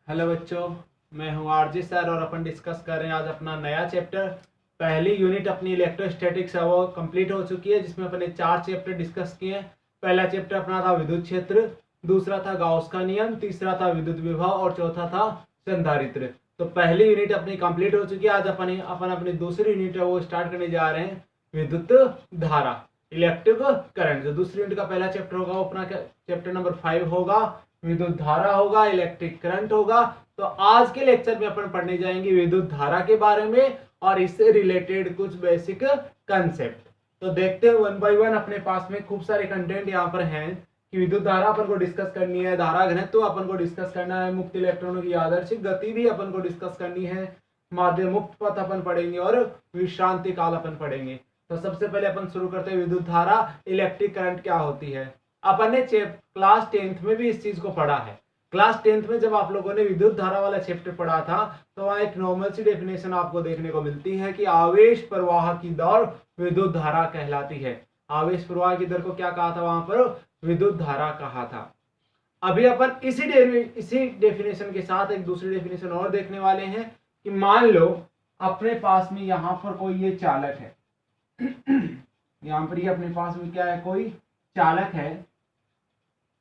Hello बच्चों, मैं हूं आरजे सर और अपन डिस्कस कर रहे हैं आज अपना नया चैप्टर। पहली यूनिट अपनी इलेक्ट्रोस्टैटिक्स है वो कंप्लीट हो चुकी है, जिसमें अपने 4 चैप्टर डिस्कस किए हैं। पहला चैप्टर अपना था विद्युत क्षेत्र, दूसरा था गाउस का नियम, तीसरा था विद्युत विभव और चौथा था संधारित्र। तो पहली यूनिट अपनी कंप्लीट हो चुकी है। आज अपन अपनी दूसरी यूनिट है वो स्टार्ट करने जा रहे हैं, विद्युत धारा, इलेक्ट्रिक करंट। जो दूसरी यूनिट का पहला चैप्टर होगा वो अपना चैप्टर नंबर 5 होगा, विद्युत धारा होगा, इलेक्ट्रिक करंट होगा। तो आज के लेक्चर में अपन पढ़ने जाएंगे विद्युत धारा के बारे में और इससे रिलेटेड कुछ बेसिक कंसेप्ट। तो देखते हैं वन बाय वन। अपने पास में खूब सारे कंटेंट यहाँ पर हैं कि विद्युत धारा अपन को डिस्कस करनी है, धारा घनत्व अपन को डिस्कस करना है, मुक्त इलेक्ट्रॉनों की आदर्शिक गति भी अपन को डिस्कस करनी है, माध्यम मुक्त पथ अपन पढ़ेंगे और विश्रांति काल अपन पढ़ेंगे। तो सबसे पहले अपन शुरू करते हैं विद्युत धारा, इलेक्ट्रिक करंट क्या होती है। अपन ने क्लास 10th में भी इस चीज को पढ़ा है। क्लास 10th में जब आप लोगों ने विद्युत धारा वाला चैप्टर पढ़ा था तो वहां एक नॉर्मल सी डेफिनेशन आपको देखने को मिलती है कि आवेश प्रवाह की दर विद्युत धारा कहलाती है। आवेश प्रवाह की दर को क्या कहा था वहां पर? विद्युत धारा कहा था। अभी अपन इसी डेफिनेशन के साथ एक दूसरी डेफिनेशन और देखने वाले हैं कि मान लो अपने पास में यहां पर कोई ये चालक है यहां पर ये अपने पास में क्या है, कोई चालक है।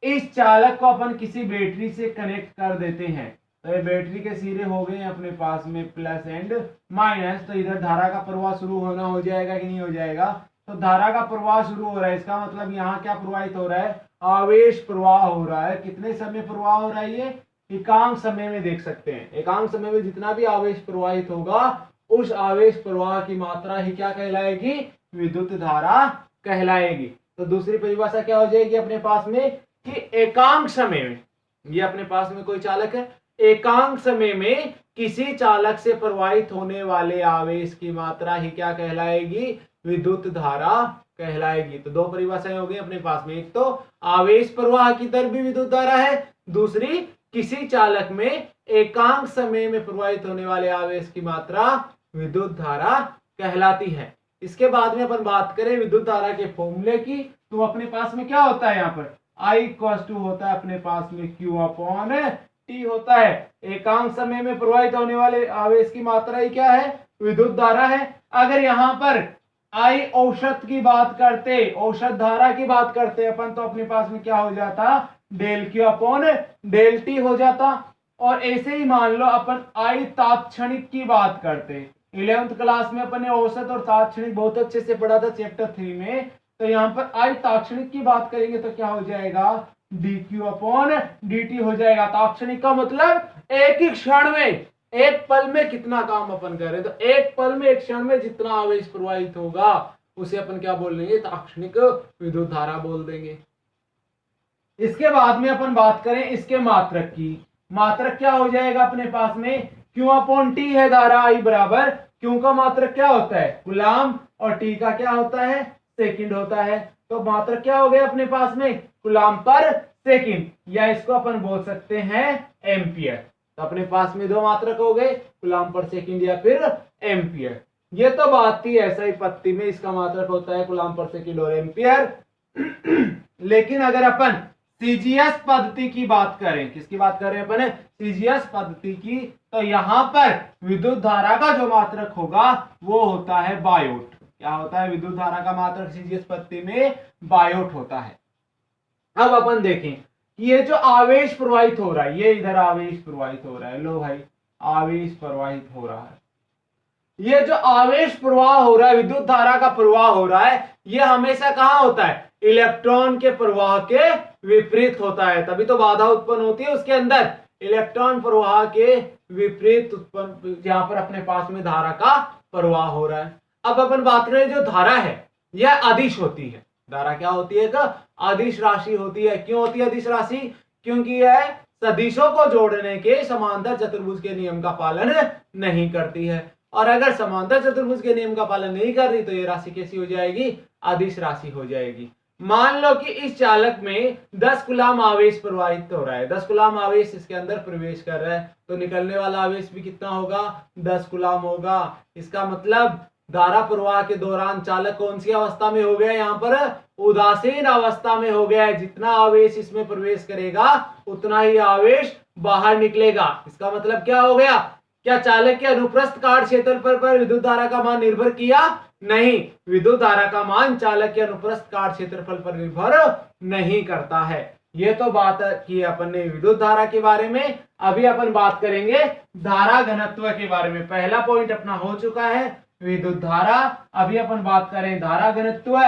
इस चालक को अपन किसी बैटरी से कनेक्ट कर देते हैं तो ये बैटरी के सिरे हो गए अपने पास में प्लस एंड माइनस। तो इधर धारा का प्रवाह शुरू होना हो जाएगा कि नहीं हो जाएगा? तो धारा का प्रवाह शुरू हो रहा है, इसका मतलब यहाँ क्या प्रवाहित हो रहा है? आवेश प्रवाह हो रहा है। कितने समय प्रवाह हो रहा है? ये एकांक समय में देख सकते हैं। एकांक समय में जितना भी आवेश प्रवाहित होगा उस आवेश प्रवाह की मात्रा ही क्या कहलाएगी? विद्युत धारा कहलाएगी। तो दूसरी परिभाषा क्या हो जाएगी अपने पास में कि एकांक समय में, ये अपने पास में कोई चालक है, एकांक समय में किसी चालक से प्रवाहित होने वाले आवेश की मात्रा ही क्या कहलाएगी? विद्युत धारा कहलाएगी। तो दो परिभाषाएं हो गई अपने पास में, एक तो आवेश प्रवाह की दर भी विद्युत धारा है, दूसरी किसी चालक में एकांक समय में प्रवाहित होने वाले आवेश की मात्रा विद्युत धारा कहलाती है। इसके बाद में अपन बात करें विद्युत धारा के फॉर्मूले की, तो अपने पास में क्या होता है? यहाँ पर I इक्वल टू होता है अपने पास में Q अपॉन T होता है। एकांक समय में प्रवाहित होने वाले आवेश की मात्रा ही क्या है? विद्युत धारा है। अगर यहाँ पर I औसत की बात करते, औसत धारा की बात करते अपन, तो अपने पास में क्या हो जाता? Del Q upon del T हो जाता। और ऐसे ही मान लो अपन I तात्क्षणिक की बात करते, 11th क्लास में अपन ने औसत और तात्क्षणिक बहुत अच्छे से पढ़ा था चैप्टर 3 में। तो यहाँ पर I तात्क्षणिक की बात करेंगे तो क्या हो जाएगा? dq अपॉन dt हो जाएगा। तात्क्षणिक का मतलब एक ही क्षण में, एक पल में कितना काम अपन कर रहे हैं। तो एक पल में, एक क्षण में जितना आवेश प्रवाहित होगा उसे अपन क्या बोल देंगे? तात्क्षणिक विद्युत धारा बोल देंगे। इसके बाद में अपन बात करें इसके मात्रक की। मात्रक क्या हो जाएगा अपने पास में? Q अपॉन T है धारा I बराबर। Q का मात्रक क्या होता है? कूलाम, और T का क्या होता है? सेकंड होता है। तो मात्रक क्या हो गया अपने पास में? कूलाम पर सेकंड, या इसको अपन बोल सकते हैं एम्पियर। तो अपने पास में दो मात्रक हो गए, कूलाम पर सेकंड या फिर एम्पियर। ये तो बात थी ऐसा ही पत्ती में, इसका मात्रक होता है कूलाम पर सेकंड और एम्पियर। लेकिन अगर अपन सीजीएस पद्धति की बात करें, किसकी बात कर रहे हैं अपन? सीजीएस पद्धति की। तो यहां पर विद्युत धारा का जो मात्रक होगा वो होता है बायोट। क्या होता है? विद्युत धारा का मात्रक सीजीएस पद्धति में बायोट होता है। अब अपन देखें कि ये जो आवेश प्रवाहित हो रहा है, ये इधर आवेश प्रवाहित हो रहा है, लो भाई आवेश प्रवाहित हो रहा है। ये जो आवेश प्रवाह हो रहा है, विद्युत धारा का प्रवाह हो रहा है, ये हमेशा कहां होता है? इलेक्ट्रॉन के प्रवाह के विपरीत होता है, तभी तो बाधा उत्पन्न होती है उसके अंदर। इलेक्ट्रॉन प्रवाह के विपरीत उत्पन्न, जहां पर अपने पास में धारा का प्रवाह हो रहा है। अब अपन बात करें, जो धारा है यह अदिश होती है। धारा क्या होती है? अदिश राशि होती है। क्यों होती है अदिश राशि? क्योंकि यह सदिशों को जोड़ने के समांतर चतुर्भुज के नियम का पालन नहीं करती है। और अगर समांतर चतुर्भुज के नियम का पालन नहीं कर रही तो ये राशि कैसी हो जाएगी? अदिश राशि हो जाएगी। मान लो कि इस चालक में 10 कूलाम आवेश प्रवाहित हो रहा है, 10 कूलाम आवेश इसके अंदर प्रवेश कर रहा है, तो निकलने वाला आवेश भी कितना होगा? 10 कूलाम होगा। इसका मतलब धारा प्रवाह के दौरान चालक कौन सी अवस्था में हो गया? यहाँ पर उदासीन अवस्था में हो गया है। जितना आवेश इसमें प्रवेश करेगा उतना ही आवेश बाहर निकलेगा। इसका मतलब क्या हो गया? क्या चालक के अनुप्रस्थ काट क्षेत्रफल पर विद्युत धारा का मान निर्भर किया? नहीं, विद्युत धारा का मान चालक के अनुप्रस्थ काट क्षेत्रफल पर निर्भर नहीं करता है। ये तो बात की अपन ने विद्युत धारा के बारे में। अभी अपन बात करेंगे धारा घनत्व के बारे में। पहला पॉइंट अपना हो चुका है विद्युत धारा। अभी अपन बात करें धारा घनत्व,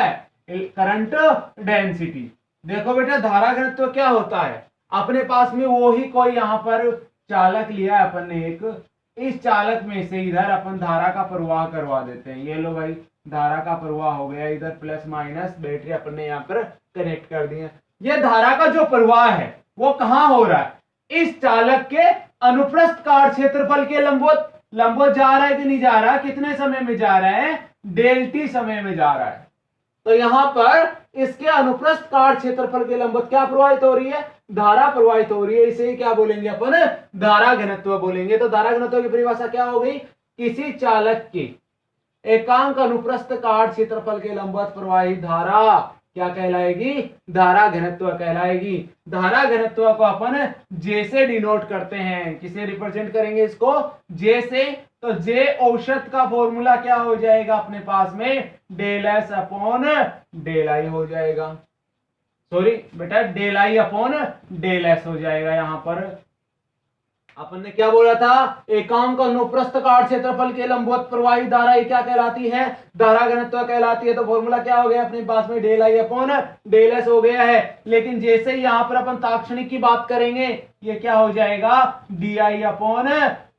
करंट डेंसिटी। देखो बेटा, धारा घनत्व क्या होता है? अपने पास में वो ही कोई यहाँ पर चालक लिया है अपन ने एक, इस चालक में से इधर अपन धारा का प्रवाह करवा देते हैं। ये लो भाई, धारा का प्रवाह हो गया। इधर प्लस माइनस बैटरी अपन ने यहाँ पर कनेक्ट कर दी है। ये धारा का जो प्रवाह है वो कहाँ हो रहा है? इस चालक के अनुप्रस्थ काट क्षेत्रफल के लंबवत। लंबवत जा रहा है कि नहीं जा रहा? कितने समय में जा रहा है? डेल टी समय में जा रहा है। तो यहां पर इसके अनुप्रस्थ काट क्षेत्रफल के लंबवत क्या प्रवाहित हो रही है? धारा प्रवाहित हो रही है। इसे क्या बोलेंगे अपन? धारा घनत्व बोलेंगे। तो धारा घनत्व की परिभाषा क्या हो गई? किसी चालक के एकांक अनुप्रस्थ काट क्षेत्रफल के लंबवत प्रवाहित धारा क्या कहलाएगी? धारा घनत्व कहलाएगी। धारा घनत्व को अपन जे से डिनोट करते हैं। किसे रिप्रेजेंट करेंगे इसको? जे से। तो जे औसत का फॉर्मूला क्या हो जाएगा अपने पास में? Del S upon del I हो जाएगा। सॉरी बेटा, del I upon del S हो जाएगा। यहां पर अपन ने क्या बोला था? एकांक अनुप्रस्थ काट क्षेत्रफल के लंबवत प्रवाहित धारा ये क्या कहलाती है? धारा घनत्व कहलाती है। तो फॉर्मूला क्या हो गया अपने पास में? Del I upon del S हो गया है। लेकिन जैसे ही यहां पर अपन ताक्षणिक की बात करेंगे, ये क्या हो जाएगा? D I upon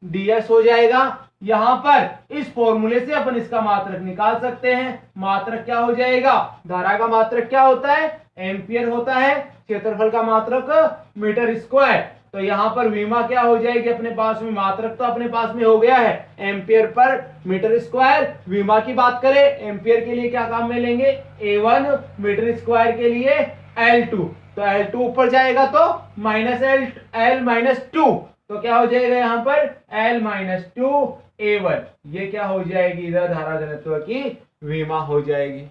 D S हो जाएगा। यहां पर इस फॉर्मूले से अपन इसका मात्रक निकाल सकते हैं। मात्रक क्या हो जाएगा? धारा का मात्रक क्या होता है? एम्पियर होता है। क्षेत्रफल का मात्रक मीटर स्क्वायर। तो यहां पर विमा क्या हो जाएगी अपने पास में? मात्रक तो अपने पास में हो गया है एम्पियर पर मीटर स्क्वायर। विमा की बात करें, एम्पियर के लिए क्या काम में लेंगे? A1, मीटर स्क्वायर के लिए L2। तो L2 ऊपर जाएगा तो माइनस L माइनस 2। तो क्या हो जाएगा यहाँ पर? L minus 2 A1। ये क्या हो जाएगी? इधर धारा घनत्व की विमा हो जाएगी।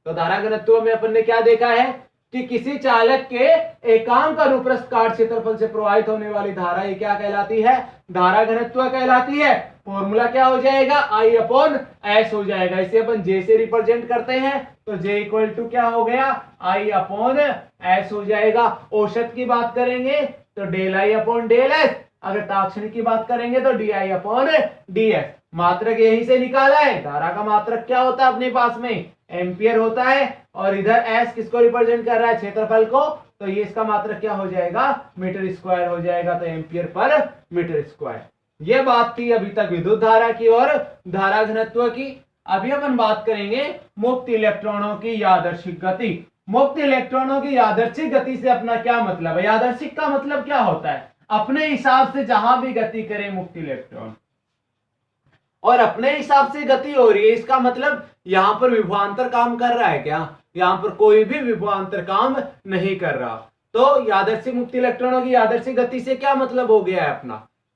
तो धारा घनत्व में अपन ने क्या देखा है कि किसी चालक के एकांक अनुप्रस्थ काट क्षेत्रफल से प्रवाहित होने वाली धारा ये क्या कहलाती है? धारा घनत्व कहलाती है। फॉर्मूला क्या हो जाएगा? आई अपॉन एस हो जाएगा। इसे अपन जे से रिप्रेजेंट करते हैं। तो जे इक्वल टू क्या हो गया? आई अपॉन एस हो जाएगा। औसत की बात करेंगे तो del I upon del S. अगर ताक्षणिक की बात करेंगे तो D I upon D S. मात्रक यहीं से निकाला है। धारा का मात्रक क्या होता है अपने पास में? एम्पियर होता है। और इधर एस किसको रिप्रेजेंट कर रहा है? क्षेत्रफल को। तो ये इसका मात्रक क्या हो जाएगा? मीटर स्क्वायर हो जाएगा। तो एम्पियर पर मीटर स्क्वायर। ये बात थी अभी तक विद्युत धारा की और धारा घनत्व की। अभी अपन बात करेंगे मुक्त इलेक्ट्रॉनों की यादृच्छिक गति। मुक्त इलेक्ट्रॉनों की यादृच्छिक गति से अपना क्या मतलब है? यादृच्छिक का मतलब क्या होता है? अपने हिसाब से जहां भी गति करे मुक्त इलेक्ट्रॉन, और अपने हिसाब से गति हो रही है। इसका मतलब यहां पर विभवांतर काम कर रहा है क्या? यहां पर कोई भी विभवांतर काम नहीं कर रहा। तो यादृच्छिक मुक्त इलेक्ट्रॉनों की यादृच्छिक गति से क्या मतलब हो गया है अपना?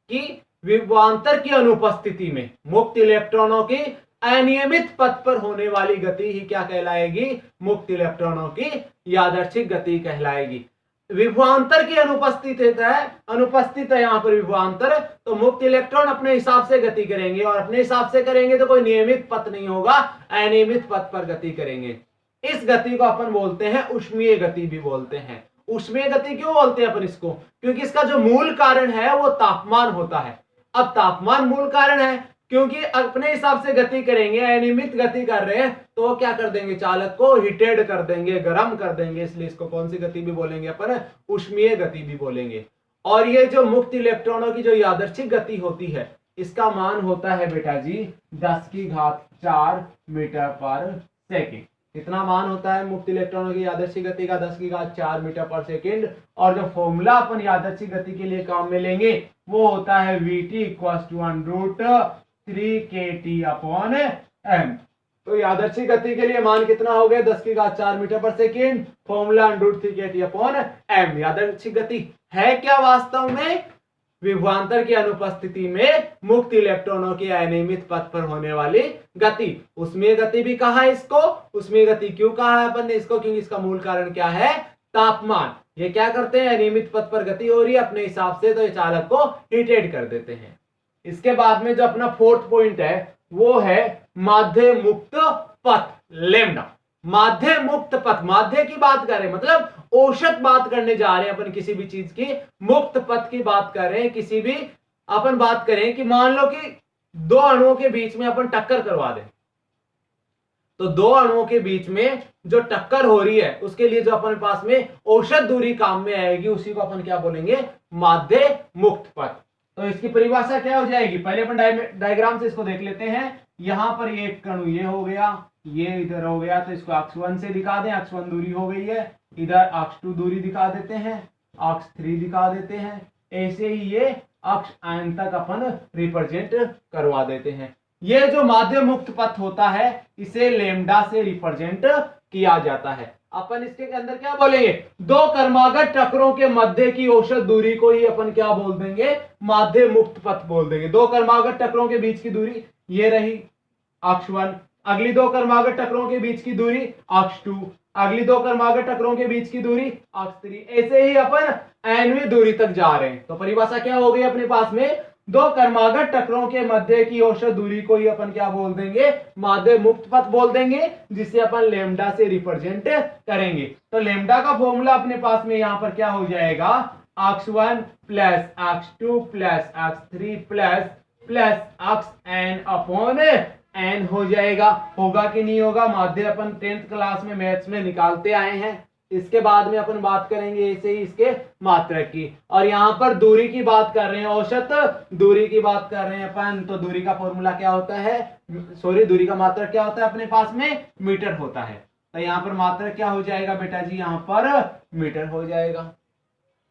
कि विभवांतर की अनुपस्थिति में मुक्त इलेक्ट्रॉनों की अनियमित पथ पर होने वाली गति ही क्या कहलाएगी? मुक्त इलेक्ट्रॉनों की यादृच्छिक गति कहलाएगी। विभवांतर की अनुपस्थित है यहाँ पर विभवांतर। तो मुक्त इलेक्ट्रॉन अपने हिसाब से गति करेंगे, और अपने हिसाब से करेंगे तो कोई नियमित पथ नहीं होगा, अनियमित पथ पर गति करेंगे। इस गति को अपन बोलते हैं ऊष्मीय गति भी बोलते हैं। ऊष्मीय गति क्यों बोलते हैं अपन इसको? क्योंकि इसका जो मूल कारण है वो तापमान होता है। अब तापमान मूल कारण है, क्योंकि अपने हिसाब से गति करेंगे, अनियमित गति कर रहे हैं, तो वो क्या कर देंगे? चालक को हीटेड कर देंगे, गर्म कर देंगे। इसलिए इसको कौन सी गति भी बोलेंगे अपन? ऊष्मीय गति भी बोलेंगे। और ये जो मुक्त इलेक्ट्रॉनों की जो यादृच्छिक गति होती है, इसका मान होता है बेटा जी 10⁴ मीटर पर सेकेंड। कितना मान होता है मुक्त इलेक्ट्रॉनों की यादृच्छिक गति का? 10⁴ मीटर पर सेकेंड। और जो फॉर्मूला अपन यादृच्छिक गति के लिए काम में लेंगे वो होता है Vt = 3 kT अपॉन m। तो यादृच्छिक गति के लिए मान कितना हो गया? 10⁴ मीटर पर second. Formula √3 kT upon m। यादृच्छिक गति है क्या वास्तव में? विभवांतर की अनुपस्थिति में मुक्त इलेक्ट्रॉनों के अनियमित पथ पर होने वाली गति। उसमें गति भी कहा है इसको, उसमें गति क्यों कहा है अपन ने इसको, क्योंकि इसका मूल कारण क्या है, तापमान। ये क्या करते हैं, अनियमित पथ पर गति हो रही है अपने हिसाब से, तो ये चालक को हीटेड कर देते हैं। इसके बाद में जो अपना फोर्थ पॉइंट है वो है माध्य मुक्त पथ, लैम्डा। माध्य मुक्त पथ, माध्य की बात करें मतलब औसत बात करने जा रहे हैं अपन किसी भी चीज की, मुक्त पथ की बात कर रहे हैं किसी भी, अपन बात करें कि मान लो कि दो अणुओं के बीच में अपन टक्कर करवा दें, तो दो अणुओं के बीच में जो टक्कर हो रही है उसके लिए जो अपन पास में औसत दूरी काम में आएगी उसी को अपन क्या बोलेंगे, माध्य मुक्त पथ। तो इसकी परिभाषा क्या हो जाएगी, पहले अपन डायग्राम से इसको देख लेते हैं। यहां पर ये एक अणु ये हो गया, ये इधर हो गया, तो इसको अक्ष 1 से दिखा दें, अक्ष 1 दूरी हो गई है, इधर अक्ष 2 दूरी दिखा देते हैं, अक्ष 3 दिखा देते हैं, ऐसे ही ये अक्ष n तक अपन रिप्रेजेंट करवा देते हैं। ये जो माध्य मुक्त पथ होता है इसे लैम्डा से रिप्रेजेंट किया जाता है। अपन इसके अंदर क्या बोलेंगे, दो क्रमागत टक्करों के मध्य की औसत दूरी को ही अपन क्या बोल देंगे, माध्य मुक्त पथ बोल देंगे। दो क्रमागत टक्करों के बीच की दूरी ये रही अक्ष 1, अगली दो क्रमागत टक्करों के बीच की दूरी अक्ष 2, अगली दो क्रमागत टक्करों के बीच की दूरी अक्ष 3, ऐसे ही अपन nवीं दूरी तक जा रहे हैं। तो परिभाषा क्या हो गई अपने पास में, दो क्रमागत टक्करों के मध्य की औसत दूरी को ही अपन क्या बोल देंगे, माध्य मुक्त पथ बोल देंगे, जिसे अपन लैम्डा से रिप्रेजेंट करेंगे। तो लैम्डा का फॉर्मूला अपने पास में यहां पर क्या हो जाएगा, अक्ष 1 प्लस अक्ष 2 प्लस अक्ष 3 प्लस अक्ष n अपॉन n हो जाएगा। होगा कि नहीं होगा, माध्य अपन 10th क्लास में मैथ्स में निकालते आए हैं। इसके बाद में अपन बात करेंगे ऐसे ही इसके मात्रक की, और यहाँ पर दूरी की बात कर रहे हैं, औसत दूरी की बात कर रहे हैं अपन, तो दूरी का फॉर्मूला क्या होता है, सॉरी दूरी का मात्रक क्या होता है अपने पास में, मीटर होता है। तो यहाँ पर मात्रक क्या हो जाएगा बेटा जी, यहाँ पर मीटर हो जाएगा।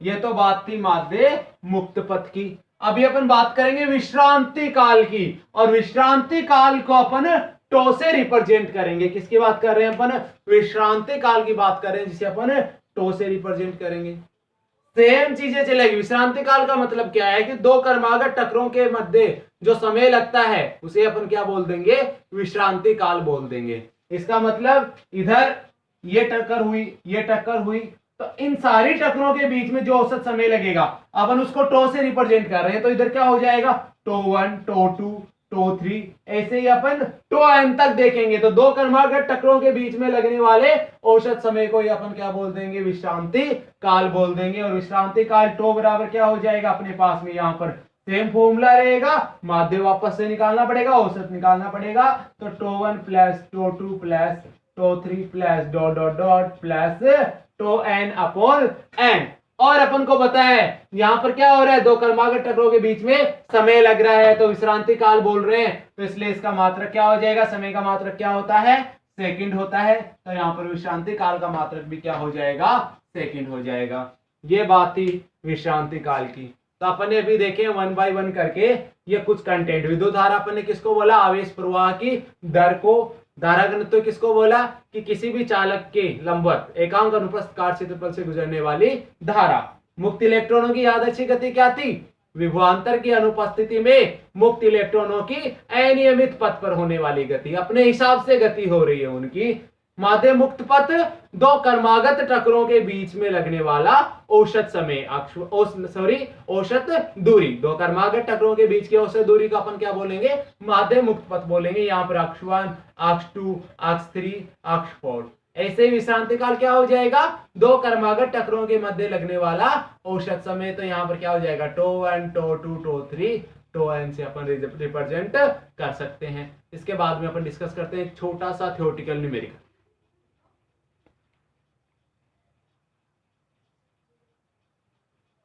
ये तो बात थी माध्य मुक्त पथ की। अभी अपन बात करेंगे विश्रांति काल की, और विश्रांति काल को अपन टो से रिप्रेजेंट करेंगे। किसकी बात कर रहे हैं अपन, विश्रांति काल की बात कर रहे हैं, जिसे अपन टो से रिप्रेजेंट करेंगे। सेम चीजें चलेगी। विश्रांति काल का मतलब क्या है कि दो क्रमागत टक्करों के मध्य जो समय लगता है उसे अपन क्या बोल देंगे, विश्रांति काल बोल देंगे। इसका मतलब इधर ये टक्कर हुई, ये टक्कर हुई, तो इन सारी टक्करों के बीच में जो औसत समय लगेगा अपन उसको टो से रिप्रेजेंट कर रहे हैं, तो इधर क्या हो जाएगा, टो 1 टो 2 टो 3, ऐसे ही अपन टो n तक देखेंगे। तो दो क्रमागत टक्करों के बीच में लगने वाले औसत समय को ही अपन क्या बोल देंगे, विश्रांति काल बोल देंगे। और विश्रांति काल टो बराबर क्या हो जाएगा अपने पास में, यहाँ पर सेम फॉर्मूला रहेगा, माध्य वापस से निकालना पड़ेगा, औसत निकालना पड़ेगा। तो tau 1 plus tau 2 plus tau 3 plus dot dot dot plus tau n upon n। और अपन को पता है यहां पर क्या हो रहा है, दो क्रमागत टक्करों के बीच में समय लग रहा है, तो विश्रांति काल बोल रहे हैं, तो इसलिए इसका मात्रक क्या हो जाएगा, समय का मात्रक क्या होता है, सेकंड होता है। तो यहाँ पर विश्रांति काल का मात्रक भी क्या हो जाएगा, सेकंड हो जाएगा। ये बात थी विश्रांति काल की। तो अपन ने अभी देखे 1 बाय 1 करके ये कुछ कंटेंट। विद्युत धारा अपन ने किसको बोला, आवेश प्रवाह की दर को। धारा घनत्व किसको बोला, कि किसी भी चालक के लंबवत एकांक अनुप्रस्थ काट क्षेत्रफल से गुजरने वाली धारा। मुक्त इलेक्ट्रॉनों की यादृच्छिक गति क्या थी, विभवांतर की अनुपस्थिति में मुक्त इलेक्ट्रॉनों की अनियमित पथ पर होने वाली गति, अपने हिसाब से गति हो रही है उनकी। माध्य मुक्त पथ दो क्रमागत टक्करों के बीच में लगने वाला औसत समय, औसत दूरी, दो क्रमागत टक्करों के बीच की औसत दूरी को अपन क्या बोलेंगे, माध्य मुक्त पथ बोलेंगे। यहाँ पर अक्ष 1 अक्ष 2 अक्ष 3 अक्ष 4। ऐसे ही विश्रांति काल क्या हो जाएगा, दो क्रमागत टक्करों के मध्य लगने वाला औसत समय। तो यहाँ पर क्या हो जाएगा, tau 1 tau 2 tau 3 tau n से अपन रिप्रेजेंट कर सकते हैं। इसके बाद में अपन डिस्कस करते हैं एक छोटा सा थ्योरेटिकल न्यूमेरिकल।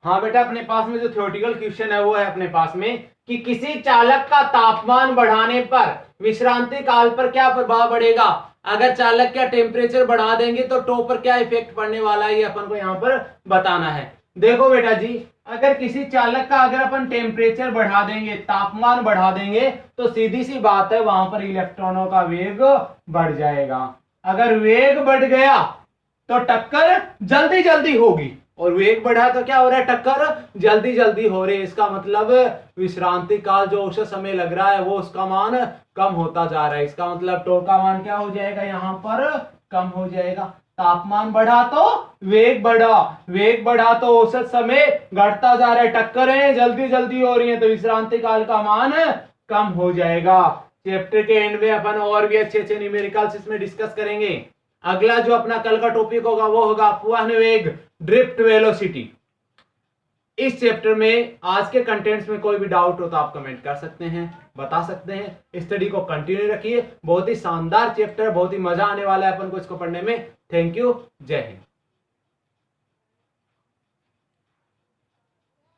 हाँ बेटा, अपने पास में जो थ्योरेटिकल क्वेश्चन है वो है अपने पास में कि किसी चालक का तापमान बढ़ाने पर विश्रांति काल पर क्या प्रभाव पड़ेगा। अगर चालक का टेम्परेचर बढ़ा देंगे तो टो पर क्या इफेक्ट पड़ने वाला है, ये अपन को यहाँ पर बताना है। देखो बेटा जी, अगर किसी चालक का अगर अपन टेम्परेचर बढ़ा देंगे, तापमान बढ़ा देंगे, तो सीधी सी बात है वहां पर इलेक्ट्रॉनों का वेग बढ़ जाएगा। अगर वेग बढ़ गया तो टक्कर जल्दी जल्दी होगी, और वेग बढ़ा तो क्या हो रहा है, टक्कर जल्दी जल्दी हो रही है। इसका मतलब विश्रांति काल जो औसत समय लग रहा है वो उसका मान कम होता जा रहा है। इसका मतलब टो का मान क्या हो जाएगा, यहाँ पर कम हो जाएगा। तापमान बढ़ा तो वेग बढ़ा, वेग बढ़ा तो औसत समय घटता जा रहा है, टक्करें जल्दी जल्दी हो रही है तो विश्रांति काल का मान कम हो जाएगा। चैप्टर के एंड में अपन और भी अच्छे अच्छे न्यूमेरिकल्स इसमें डिस्कस करेंगे। अगला जो अपना कल का टॉपिक होगा वो होगा अपवहन वेग, ड्रिफ्ट वेलोसिटी। इस चैप्टर में आज के कंटेंट्स में कोई भी डाउट हो तो आप कमेंट कर सकते हैं, बता सकते हैं। स्टडी को कंटिन्यू रखिए, बहुत ही शानदार चैप्टर, बहुत ही मजा आने वाला है अपन को इसको पढ़ने में। थैंक यू, जय हिंद।